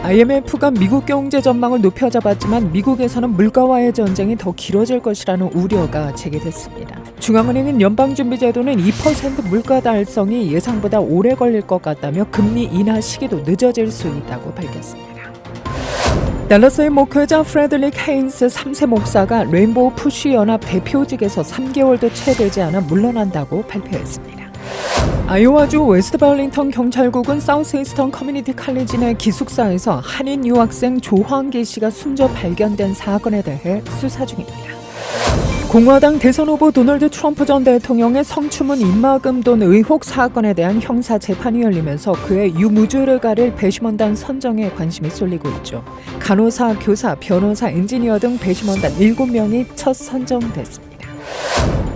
IMF가 미국 경제 전망을 높여잡았지만 미국에서는 물가와의 전쟁이 더 길어질 것이라는 우려가 제기됐습니다. 중앙은행인 연방준비제도는 2% 물가 달성이 예상보다 오래 걸릴 것 같다며 금리 인하 시기도 늦어질 수 있다고 밝혔습니다. 댈러스의 목회자 프레드릭 헤인스 3세 목사가 레인보우 푸시 연합 대표직에서 3개월도 채 되지 않아 물러난다고 발표했습니다. 아이오와주 웨스트 벌링턴 경찰국은 사우스 이스턴 커뮤니티 칼리지 내 기숙사에서 한인 유학생 조황기 씨가 숨져 발견된 사건에 대해 수사 중입니다. 공화당 대선 후보 도널드 트럼프 전 대통령의 성추문 입막음돈 의혹 사건에 대한 형사 재판이 열리면서 그의 유무죄를 가릴 배심원단 선정에 관심이 쏠리고 있죠. 간호사, 교사, 변호사, 엔지니어 등 배심원단 7명이 첫 선정됐습니다.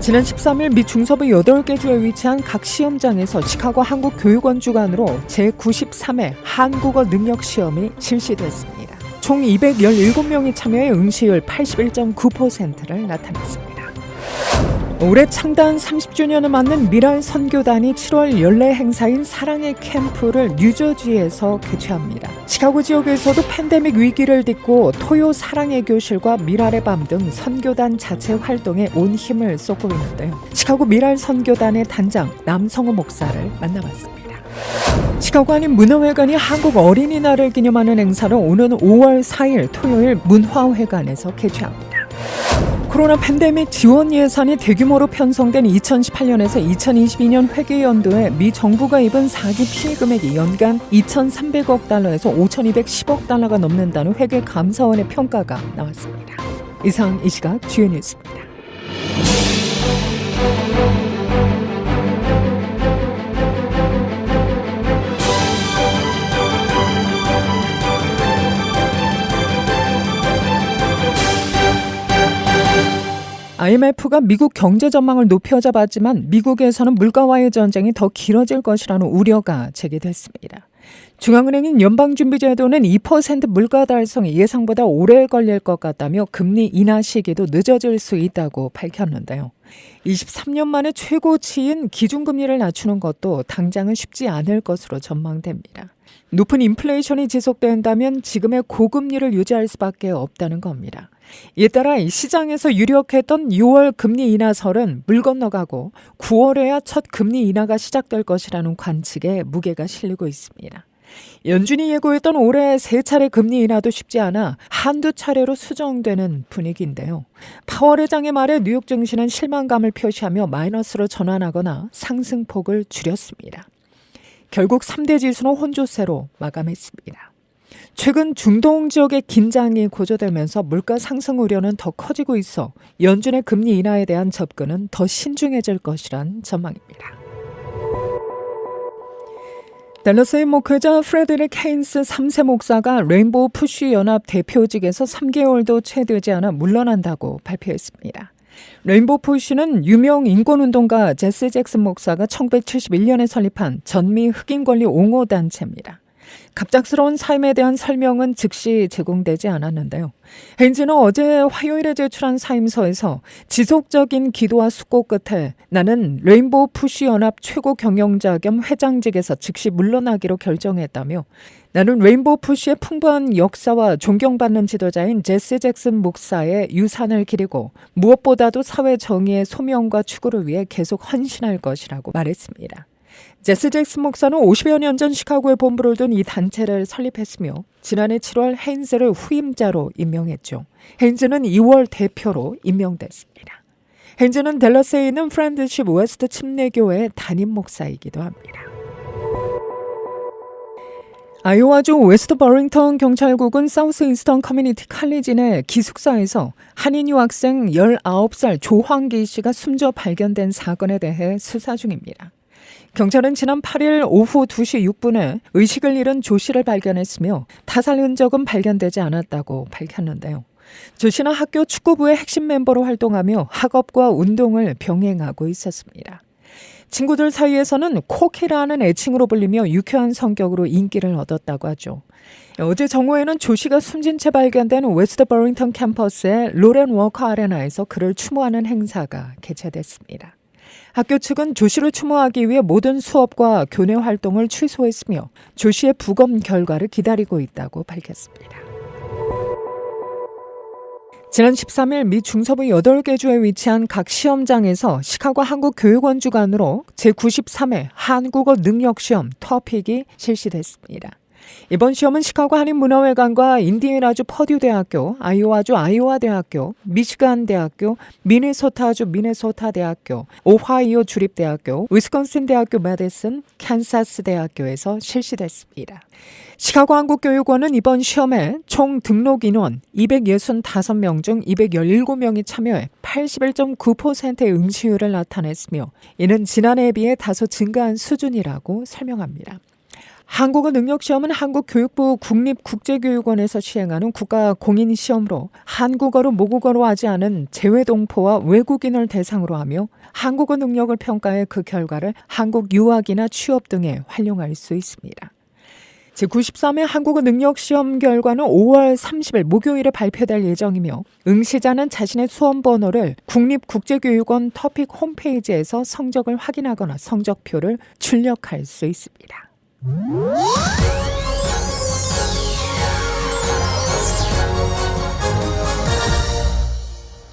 지난 13일 미 중서부 8개 주에 위치한 각 시험장에서 시카고 한국교육원 주관으로 제93회 한국어 능력시험이 실시됐습니다. 총 217명이 참여해 응시율 81.9%를 나타냈습니다. 올해 창단 30주년을 맞는 미랄 선교단이 7월 연례 행사인 사랑의 캠프를 뉴저지에서 개최합니다. 시카고 지역에서도 팬데믹 위기를 딛고 토요 사랑의 교실과 미랄의 밤 등 선교단 자체 활동에 온 힘을 쏟고 있는데요. 시카고 미랄 선교단의 단장 남성호 목사를 만나봤습니다. 시카고 한인 문화회관이 한국 어린이날을 기념하는 행사를 오는 5월 4일 토요일 문화회관에서 개최합니다. 코로나 팬데믹 지원 예산이 대규모로 편성된 2018년에서 2022년 회계연도에 미 정부가 입은 사기 피해 금액이 연간 2,300억 달러에서 5,210억 달러가 넘는다는 회계감사원의 평가가 나왔습니다. 이상 이 시각 주요 뉴스입니다. IMF가 미국 경제 전망을 높여잡았지만 미국에서는 물가와의 전쟁이 더 길어질 것이라는 우려가 제기됐습니다. 중앙은행인 연방준비제도는 2% 물가 달성이 예상보다 오래 걸릴 것 같다며 금리 인하 시기도 늦어질 수 있다고 밝혔는데요. 23년 만에 최고치인 기준금리를 낮추는 것도 당장은 쉽지 않을 것으로 전망됩니다. 높은 인플레이션이 지속된다면 지금의 고금리를 유지할 수밖에 없다는 겁니다. 이에 따라 시장에서 유력했던 6월 금리 인하설은 물 건너가고 9월에야 첫 금리 인하가 시작될 것이라는 관측에 무게가 실리고 있습니다. 연준이 예고했던 올해 3차례 금리 인하도 쉽지 않아 한두 차례로 수정되는 분위기인데요. 파월 의장의 말에 뉴욕 증시는 실망감을 표시하며 마이너스로 전환하거나 상승폭을 줄였습니다. 결국 3대 지수는 혼조세로 마감했습니다. 최근 중동 지역의 긴장이 고조되면서 물가 상승 우려는 더 커지고 있어 연준의 금리 인하에 대한 접근은 더 신중해질 것이란 전망입니다. 댈러스의 목회자 프레드릭 헤인스 3세 목사가 레인보우 푸시 연합 대표직에서 3개월도 채 되지 않아 물러난다고 발표했습니다. 레인보우 푸시는 유명 인권운동가 제스 잭슨 목사가 1971년에 설립한 전미 흑인권리 옹호단체입니다. 갑작스러운 사임에 대한 설명은 즉시 제공되지 않았는데요. 헤인즈는 어제 화요일에 제출한 사임서에서 지속적인 기도와 숙고 끝에 나는 레인보우 푸시 연합 최고 경영자 겸 회장직에서 즉시 물러나기로 결정했다며 나는 레인보우 푸시의 풍부한 역사와 존경받는 지도자인 제스 잭슨 목사의 유산을 기리고 무엇보다도 사회 정의의 소명과 추구를 위해 계속 헌신할 것이라고 말했습니다. 제스 잭슨 목사는 50여 년 전 시카고에 본부를 둔 이 단체를 설립했으며 지난해 7월 헤인즈를 후임자로 임명했죠. 헤인즈는 2월 대표로 임명됐습니다. 헤인즈는 댈러스에 있는 프렌드십 웨스트 침례교회의 담임 목사이기도 합니다. 아이오와주 웨스트 벌링턴 경찰국은 사우스 이스턴 커뮤니티 칼리지 내 기숙사에서 한인 유학생 19살 조황기 씨가 숨져 발견된 사건에 대해 수사 중입니다. 경찰은 지난 8일 오후 2시 6분에 의식을 잃은 조 씨를 발견했으며 타살 흔적은 발견되지 않았다고 밝혔는데요. 조 씨는 학교 축구부의 핵심 멤버로 활동하며 학업과 운동을 병행하고 있었습니다. 친구들 사이에서는 코키라는 애칭으로 불리며 유쾌한 성격으로 인기를 얻었다고 하죠. 어제 정오에는 조 씨가 숨진 채 발견된 웨스트 버링턴 캠퍼스의 로렌 워커 아레나에서 그를 추모하는 행사가 개최됐습니다. 학교 측은 조 씨를 추모하기 위해 모든 수업과 교내 활동을 취소했으며 조 씨의 부검 결과를 기다리고 있다고 밝혔습니다. 지난 13일 미 중서부 8개 주에 위치한 각 시험장에서 시카고 한국교육원 주관으로 제93회 한국어 능력시험 터픽이 실시됐습니다. 이번 시험은 시카고 한인문화회관과 인디애나주 퍼듀대학교, 아이오와주 아이오와대학교, 미시간대학교, 미네소타주 미네소타대학교, 오하이오 주립대학교, 위스콘신대학교 메디슨, 캔사스대학교에서 실시됐습니다. 시카고 한국교육원은 이번 시험에 총 등록 인원 265명 중 217명이 참여해 81.9%의 응시율을 나타냈으며 이는 지난해에 비해 다소 증가한 수준이라고 설명합니다. 한국어 능력시험은 한국교육부 국립국제교육원에서 시행하는 국가공인시험으로 한국어로 모국어로 하지 않은 재외동포와 외국인을 대상으로 하며 한국어 능력을 평가해 그 결과를 한국 유학이나 취업 등에 활용할 수 있습니다. 제93회 한국어 능력시험 결과는 5월 30일 목요일에 발표될 예정이며 응시자는 자신의 수험번호를 국립국제교육원 터픽 홈페이지에서 성적을 확인하거나 성적표를 출력할 수 있습니다.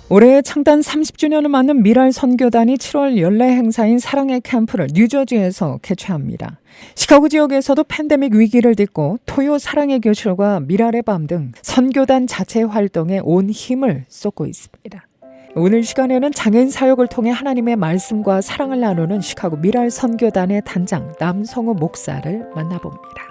올해 창단 30주년을 맞는 미랄 선교단이 7월 연례 행사인 사랑의 캠프를 뉴저지에서 개최합니다. 시카고 지역에서도 팬데믹 위기를 딛고 토요 사랑의 교실과 미랄의 밤 등 선교단 자체 활동에 온 힘을 쏟고 있습니다. 오늘 시간에는 장애인 사역을 통해 하나님의 말씀과 사랑을 나누는 시카고 미랄 선교단의 단장 남성우 목사를 만나봅니다.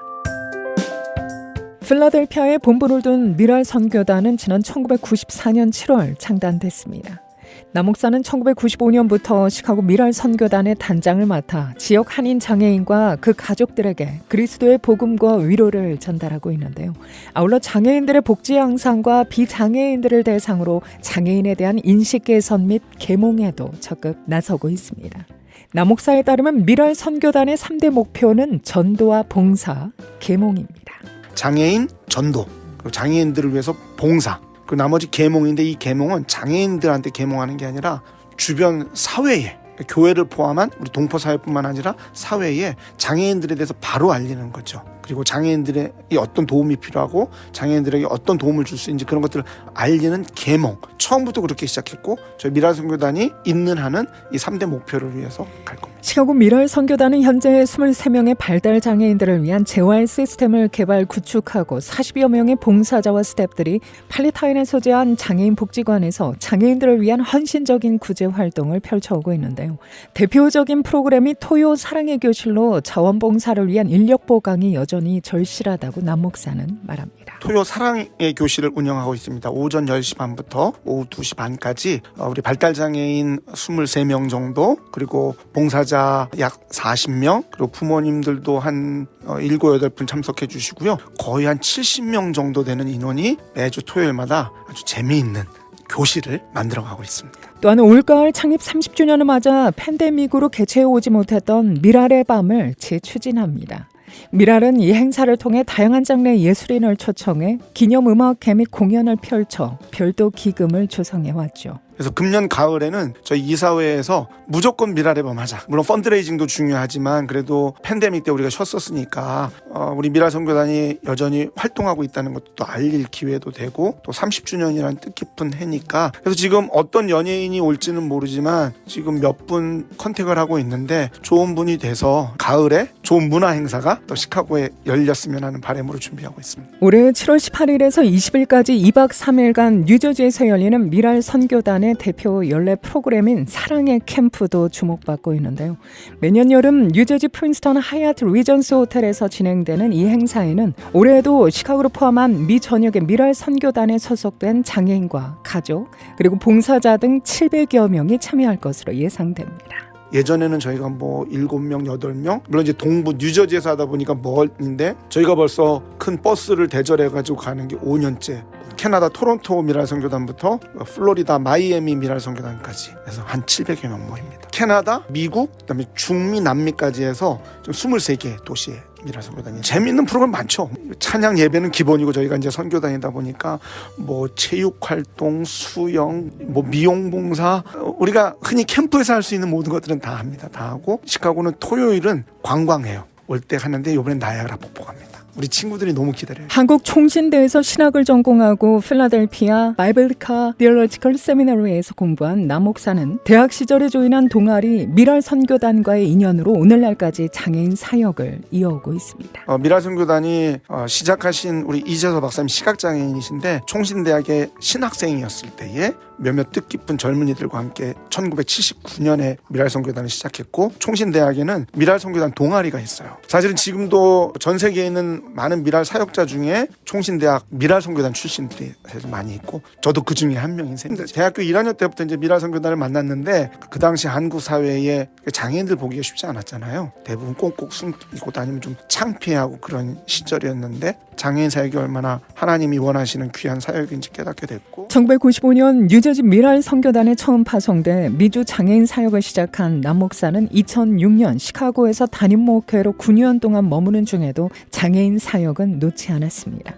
필라델피아에 본부를 둔 미랄 선교단은 지난 1994년 7월 창단됐습니다. 남 목사는 1995년부터 시카고 미랄 선교단의 단장을 맡아 지역 한인 장애인과 그 가족들에게 그리스도의 복음과 위로를 전달하고 있는데요. 아울러 장애인들의 복지 향상과 비장애인들을 대상으로 장애인에 대한 인식 개선 및 계몽에도 적극 나서고 있습니다. 남 목사에 따르면 미랄 선교단의 3대 목표는 전도와 봉사, 계몽입니다. 장애인 전도, 그리고 장애인들을 위해서 봉사, 그 나머지 계몽인데 이 계몽은 장애인들한테 계몽하는 게 아니라 주변 사회에, 교회를 포함한 우리 동포 사회뿐만 아니라 사회에 장애인들에 대해서 바로 알리는 거죠. 그리고 장애인들의 어떤 도움이 필요하고 장애인들에게 어떤 도움을 줄 수 있는지 그런 것들을 알리는 계몽. 처음부터 그렇게 시작했고 저희 미랄 선교단이 있는 한은 이 3대 목표를 위해서 갈 겁니다. 시카고 미랄 선교단은 현재 23명의 발달 장애인들을 위한 재활 시스템을 개발 구축하고 40여 명의 봉사자와 스태프들이 팔리타인에 소재한 장애인 복지관에서 장애인들을 위한 헌신적인 구제 활동을 펼쳐오고 있는데요. 대표적인 프로그램이 토요 사랑의 교실로 자원봉사를 위한 인력 보강이 여전히 절실하다고 남 목사는 말합니다. 토요 사랑의 교실을 운영하고 있습니다. 오전 10시 반부터 오후 2시 반까지 우리 발달장애인 23명 정도, 그리고 봉사자 약 40명, 그리고 부모님들도 한 7, 8분 참석해 주시고요. 거의 한 70명 정도 되는 인원이 매주 토요일마다 아주 재미있는 교실을 만들어가고 있습니다. 또한 올가을 창립 30주년을 맞아 팬데믹으로 개최해오지 못했던 미랄의 밤을 재추진합니다. 미랄은 이 행사를 통해 다양한 장르의 예술인을 초청해 기념음악회 및 공연을 펼쳐 별도 기금을 조성해왔죠. 그래서 금년 가을에는 저희 이사회에서 무조건 미랄의 밤 하자. 물론 펀드레이징도 중요하지만 그래도 팬데믹 때 우리가 쉬었었으니까 우리 미랄 선교단이 여전히 활동하고 있다는 것도 또 알릴 기회도 되고 또 30주년이라는 뜻깊은 해니까 그래서 지금 어떤 연예인이 올지는 모르지만 지금 몇 분 컨택을 하고 있는데 좋은 분이 돼서 가을에 좋은 문화 행사가 또 시카고에 열렸으면 하는 바람으로 준비하고 있습니다. 올해 7월 18일에서 20일까지 2박 3일간 뉴저지에서 열리는 미랄 선교단의 대표 연례 프로그램인 사랑의 캠프도 주목받고 있는데요. 매년 여름 뉴저지 프린스턴 하얏트 리전스 호텔에서 진행되는 이 행사에는 올해에도 시카고를 포함한 미 전역의 미랄 선교단에 소속된 장애인과 가족 그리고 봉사자 등 700여 명이 참여할 것으로 예상됩니다. 예전에는 저희가 7명, 8명 물론 이제 동부 뉴저지에서 하다 보니까 멀는데 저희가 벌써 큰 버스를 대절해가지고 가는 게 5년째 캐나다 토론토 미랄 선교단부터 플로리다 마이애미 미랄 선교단까지 해서 한 700여 명 모입니다. 캐나다, 미국, 그다음에 중미, 남미까지 해서 좀 23개 도시에 미랄 선교단이 재미있는 프로그램 많죠. 찬양 예배는 기본이고 저희가 이제 선교단이다 보니까 뭐 체육 활동, 수영, 뭐 미용 봉사, 우리가 흔히 캠프에서 할 수 있는 모든 것들은 다 합니다. 다 하고 시카고는 토요일은 관광해요. 올 때 하는데 이번엔 나야그라 폭포 갑니다. 우리 친구들이 너무 기다려요. 한국 총신대에서 신학을 전공하고 필라델피아 바이블리카 디얼로지컬 세미나리에서 공부한 남 목사는 대학 시절에 조인한 동아리 미랄 선교단과의 인연으로 오늘날까지 장애인 사역을 이어오고 있습니다. 미랄 선교단이 시작하신 우리 이재서 박사님 시각장애인이신데 총신대학의 신학생이었을 때에 몇몇 뜻깊은 젊은이들과 함께 1979년에 미랄 선교단을 시작했고 총신대학에는 미랄 선교단 동아리가 있어요. 사실은 지금도 전 세계에 있는 많은 미랄 사역자 중에 총신대학 미랄 선교단 출신들이 많이 있고 저도 그 중에 한 명인 셈입니다. 대학교 1학년 때부터 이제 미랄 선교단을 만났는데 그 당시 한국 사회에 장애인들 보기가 쉽지 않았잖아요. 대부분 꽁꽁 숨기고 다니면 좀 창피하고 그런 시절이었는데 장애인 사역이 얼마나 하나님이 원하시는 귀한 사역인지 깨닫게 됐고 1995년 뉴저지 미랄 선교단에 처음 파송돼 미주 장애인 사역을 시작한 남 목사는 2006년 시카고에서 담임 목회로 9년 동안 머무는 중에도 장애인 사역은 놓지 않았습니다.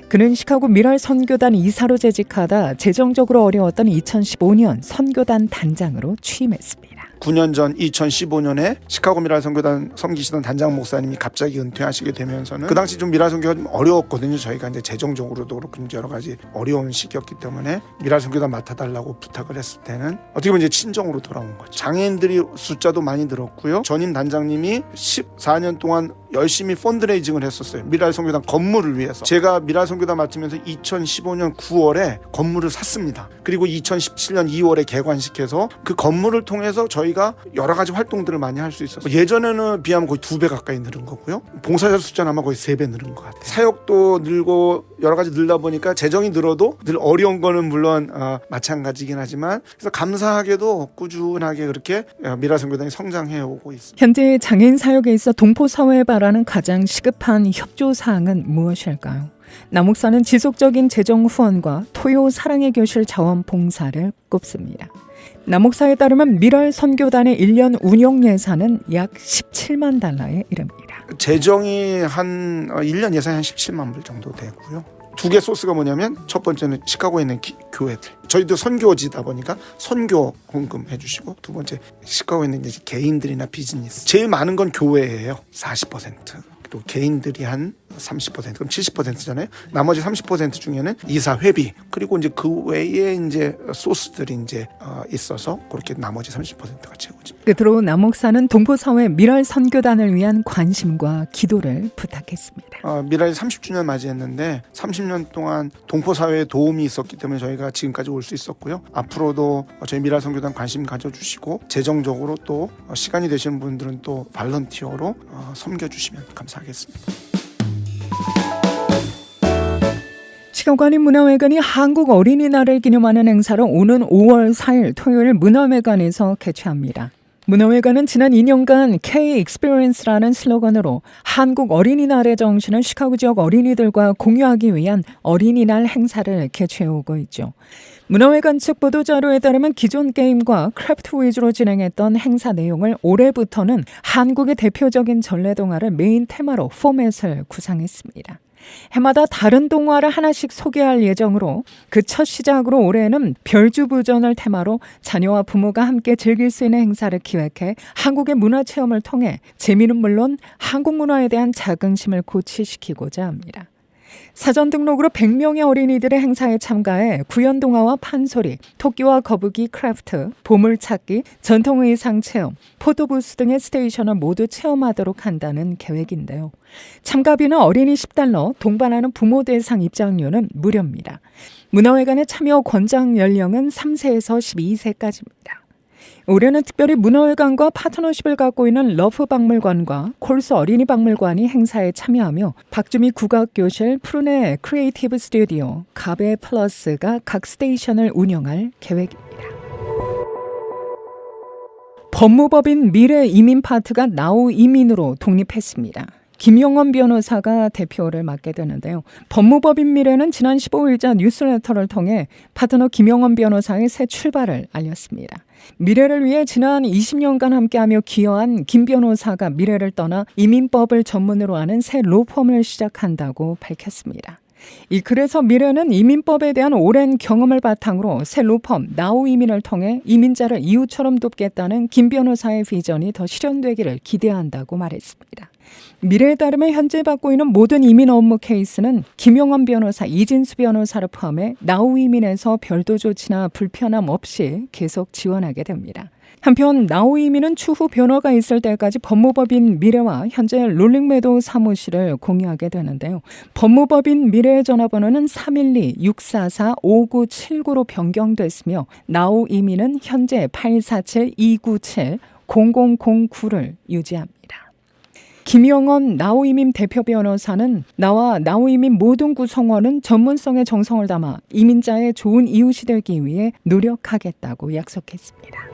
그는 시카고 미랄 선교단 이사로 재직하다 재정적으로 어려웠던 2015년 선교단 단장으로 취임했습니다. 9년 전 2015년에 시카고 미랄 선교단 섬기시던 단장 목사님이 갑자기 은퇴하시게 되면서는 그 당시 좀 미랄 선교가 좀 어려웠거든요. 저희가 이제 재정적으로도 그렇고 여러 가지 어려운 시기였기 때문에 미랄 선교단 맡아달라고 부탁을 했을 때는 어떻게 보면 이제 친정으로 돌아온 거죠. 장애인들이 숫자도 많이 늘었고요. 전임 단장님이 14년 동안 열심히 펀드레이징을 했었어요. 미랄 선교단 건물을 위해서. 제가 미랄 선교단 맡으면서 2015년 9월에 건물을 샀습니다. 그리고 2017년 2월에 개관식해서 그 건물을 통해서 저희가 여러 가지 활동들을 많이 할 수 있었어요. 예전에는 비하면 거의 2배 가까이 늘은 거고요. 봉사자 숫자는 아마 거의 3배 늘은 것 같아요. 사역도 늘고 여러 가지 늘다 보니까 재정이 늘어도 늘 어려운 거는 물론 마찬가지긴 하지만 그래서 감사하게도 꾸준하게 그렇게 미랄 선교단이 성장해오고 있습니다. 현재 장애인 사역에 있어 동포사회에 바라는 가장 시급한 협조사항은 무엇일까요? 남 목사는 지속적인 재정 후원과 토요 사랑의 교실 자원 봉사를 꼽습니다. 남 목사에 따르면 미랄 선교단의 1년 운영 예산은 약 17만 달러에 이릅니다. 재정이 한 1년 예산이 한 17만 불 정도 되고요. 두 개 소스가 뭐냐면 첫 번째는 시카고에 있는 교회들. 저희도 선교지다 보니까 선교 헌금해 주시고 두 번째 시카고에 있는 이제 개인들이나 비즈니스. 제일 많은 건 교회예요. 40%. 또 개인들이 한 30% 그럼 70%잖아요. 나머지 30% 중에는 이사 회비 그리고 이제 그 외에 이제 소스들이 이제 있어서 그렇게 나머지 30%가 채워집니다. 끝으로 남 목사는 동포사회 미랄 선교단을 위한 관심과 기도를 부탁했습니다. 미랄이 30주년 맞이했는데 30년 동안 동포사회에 도움이 있었기 때문에 저희가 지금까지 올 수 있었고요. 앞으로도 저희 미랄 선교단 관심 가져주시고 재정적으로 또 시간이 되시는 분들은 또 발런티어로 섬겨주시면 감사하겠습니다. 시카고 한인문화회관이 한국 어린이날을 기념하는 행사를 오는 5월 4일 토요일 문화회관에서 개최합니다. 문화회관은 지난 2년간 K-Experience라는 슬로건으로 한국 어린이날의 정신을 시카고 지역 어린이들과 공유하기 위한 어린이날 행사를 개최해오고 있죠. 문화회관 측 보도자료에 따르면 기존 게임과 크래프트 위주로 진행했던 행사 내용을 올해부터는 한국의 대표적인 전래동화를 메인 테마로 포맷을 구상했습니다. 해마다 다른 동화를 하나씩 소개할 예정으로 그 첫 시작으로 올해는 별주부전을 테마로 자녀와 부모가 함께 즐길 수 있는 행사를 기획해 한국의 문화체험을 통해 재미는 물론 한국 문화에 대한 자긍심을 고취시키고자 합니다. 사전 등록으로 100명의 어린이들의 행사에 참가해 구연동화와 판소리, 토끼와 거북이 크래프트, 보물찾기, 전통의상 체험, 포토부스 등의 스테이션을 모두 체험하도록 한다는 계획인데요. 참가비는 어린이 $10, 동반하는 부모 대상 입장료는 무료입니다. 문화회관의 참여 권장 연령은 3세에서 12세까지입니다. 올해는 특별히 문화회관과 파트너십을 갖고 있는 러프 박물관과 콜스 어린이 박물관이 행사에 참여하며 박주미 국악교실, 푸른의 크리에이티브 스튜디오, 가베 플러스가 각 스테이션을 운영할 계획입니다. 법무법인 미래이민파트가 나우 이민으로 독립했습니다. 김용원 변호사가 대표를 맡게 되는데요. 법무법인 미래는 지난 15일자 뉴스레터를 통해 파트너 김용원 변호사의 새 출발을 알렸습니다. 미래를 위해 지난 20년간 함께하며 기여한 김 변호사가 미래를 떠나 이민법을 전문으로 하는 새 로펌을 시작한다고 밝혔습니다. 이 글에서 미래는 이민법에 대한 오랜 경험을 바탕으로 새 로펌 나우 이민을 통해 이민자를 이웃처럼 돕겠다는 김 변호사의 비전이 더 실현되기를 기대한다고 말했습니다. 미래에 따르면 현재 받고 있는 모든 이민 업무 케이스는 김용원 변호사, 이진수 변호사를 포함해 나우 이민에서 별도 조치나 불편함 없이 계속 지원하게 됩니다. 한편 나우 이민은 추후 변화가 있을 때까지 법무법인 미래와 현재 롤링메도우 사무실을 공유하게 되는데요. 법무법인 미래의 전화번호는 312-644-5979로 변경됐으며 나우 이민은 현재 847-297-0009를 유지합니다. 김영원 나우이민 대표 변호사는 나와 나우이민 모든 구성원은 전문성의 정성을 담아 이민자의 좋은 이웃이 되기 위해 노력하겠다고 약속했습니다.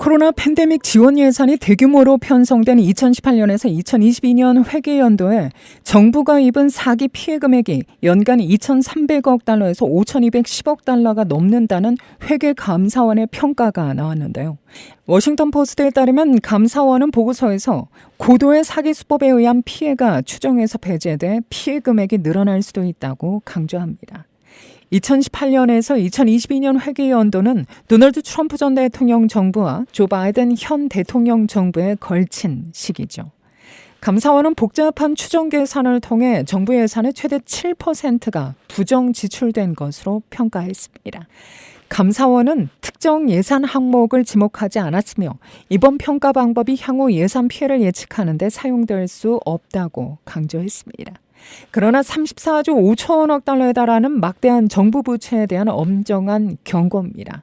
코로나 팬데믹 지원 예산이 대규모로 편성된 2018년에서 2022년 회계연도에 정부가 입은 사기 피해 금액이 연간 2,300억 달러에서 5,210억 달러가 넘는다는 회계감사원의 평가가 나왔는데요. 워싱턴 포스트에 따르면 감사원은 보고서에서 고도의 사기 수법에 의한 피해가 추정에서 배제돼 피해 금액이 늘어날 수도 있다고 강조합니다. 2018년에서 2022년 회계연도는 도널드 트럼프 전 대통령 정부와 조 바이든 현 대통령 정부에 걸친 시기죠. 감사원은 복잡한 추정 계산을 통해 정부 예산의 최대 7%가 부정 지출된 것으로 평가했습니다. 감사원은 특정 예산 항목을 지목하지 않았으며 이번 평가 방법이 향후 예산 피해를 예측하는 데 사용될 수 없다고 강조했습니다. 그러나 34조 5천억 달러에 달하는 막대한 정부 부채에 대한 엄정한 경고입니다.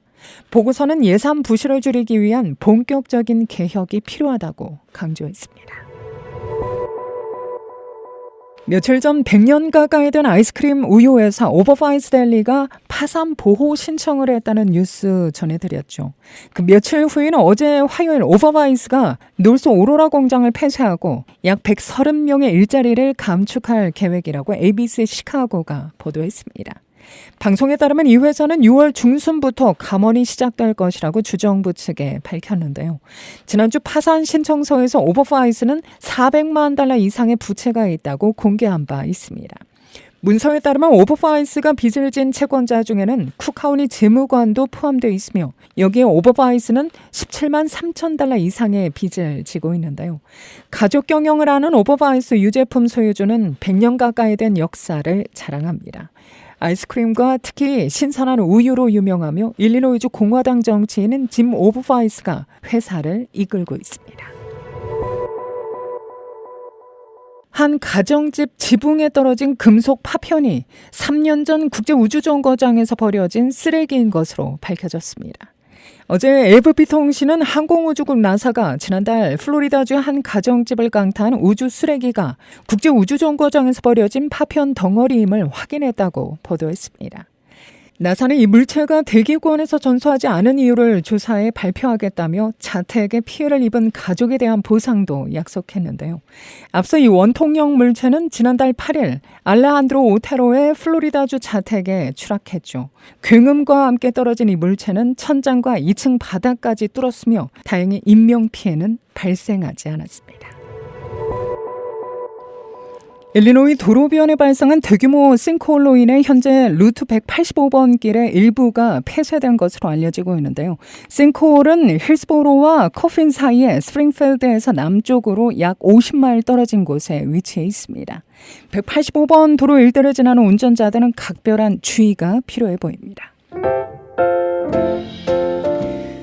보고서는 예산 부실을 줄이기 위한 본격적인 개혁이 필요하다고 강조했습니다. 며칠 전 100년 가까이 된 아이스크림 우유 회사 오버바이스 델리가 파산 보호 신청을 했다는 뉴스 전해드렸죠. 그 며칠 후인 어제 화요일 오버바이스가 놀소 오로라 공장을 폐쇄하고 약 130명의 일자리를 감축할 계획이라고 ABC 시카고가 보도했습니다. 방송에 따르면 이 회사는 6월 중순부터 감원이 시작될 것이라고 주정부 측에 밝혔는데요. 지난주 파산 신청서에서 오버바이스는 400만 달러 이상의 부채가 있다고 공개한 바 있습니다. 문서에 따르면 오버바이스가 빚을 진 채권자 중에는 쿡하우니 재무관도 포함되어 있으며 여기에 오버바이스는 17만 3천 달러 이상의 빚을 지고 있는데요. 가족 경영을 하는 오버바이스 유제품 소유주는 100년 가까이 된 역사를 자랑합니다. 아이스크림과 특히 신선한 우유로 유명하며 일리노이주 공화당 정치인은 짐 오버바이스가 회사를 이끌고 있습니다. 한 가정집 지붕에 떨어진 금속 파편이 3년 전 국제우주정거장에서 버려진 쓰레기인 것으로 밝혀졌습니다. 어제 AFP-통신은 항공우주국 나사가 지난달 플로리다주 한 가정집을 강타한 우주 쓰레기가 국제우주정거장에서 버려진 파편 덩어리임을 확인했다고 보도했습니다. 나사는 이 물체가 대기권에서 전소하지 않은 이유를 조사해 발표하겠다며 자택에 피해를 입은 가족에 대한 보상도 약속했는데요. 앞서 이 원통형 물체는 지난달 8일 알레한드로 오테로의 플로리다주 자택에 추락했죠. 굉음과 함께 떨어진 이 물체는 천장과 2층 바닥까지 뚫었으며 다행히 인명피해는 발생하지 않았습니다. 일리노이 도로변에 발생한 대규모 싱크홀로 인해 현재 루트 185번 길의 일부가 폐쇄된 것으로 알려지고 있는데요. 싱크홀은 힐스보로와 커핀 사이에 스프링필드에서 남쪽으로 약 50마일 떨어진 곳에 위치해 있습니다. 185번 도로 일대를 지나는 운전자들은 각별한 주의가 필요해 보입니다.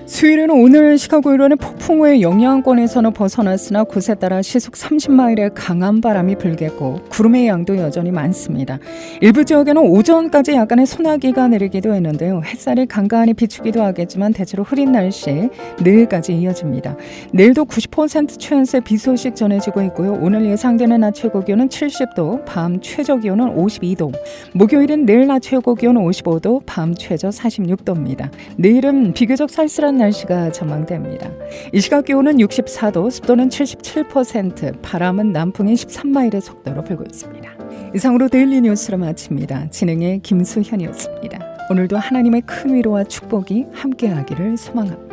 수요일에는 오늘 시카고 일원의 폭풍우의 영향권에서는 벗어났으나 곳에 따라 시속 30마일의 강한 바람이 불겠고 구름의 양도 여전히 많습니다. 일부 지역에는 오전까지 약간의 소나기가 내리기도 했는데요. 햇살이 간간히 비추기도 하겠지만 대체로 흐린 날씨 내일까지 이어집니다. 내일도 90% 최연세 비 소식 전해지고 있고요. 오늘 예상되는 낮 최고기온은 70도, 밤 최저기온은 52도. 목요일은 내일 낮 최고기온은 55도, 밤 최저 46도입니다. 내일은 비교적 쌀쌀한 날씨가 전망됩니다. 이 시각 기온은 64도, 습도는 77%, 바람은 남풍이 13마일의 속도로 불고 있습니다. 이상으로 데일리 뉴스를 마칩니다. 진행의 김수현이었습니다. 오늘도 하나님의 큰 위로와 축복이 함께하기를 소망합니다.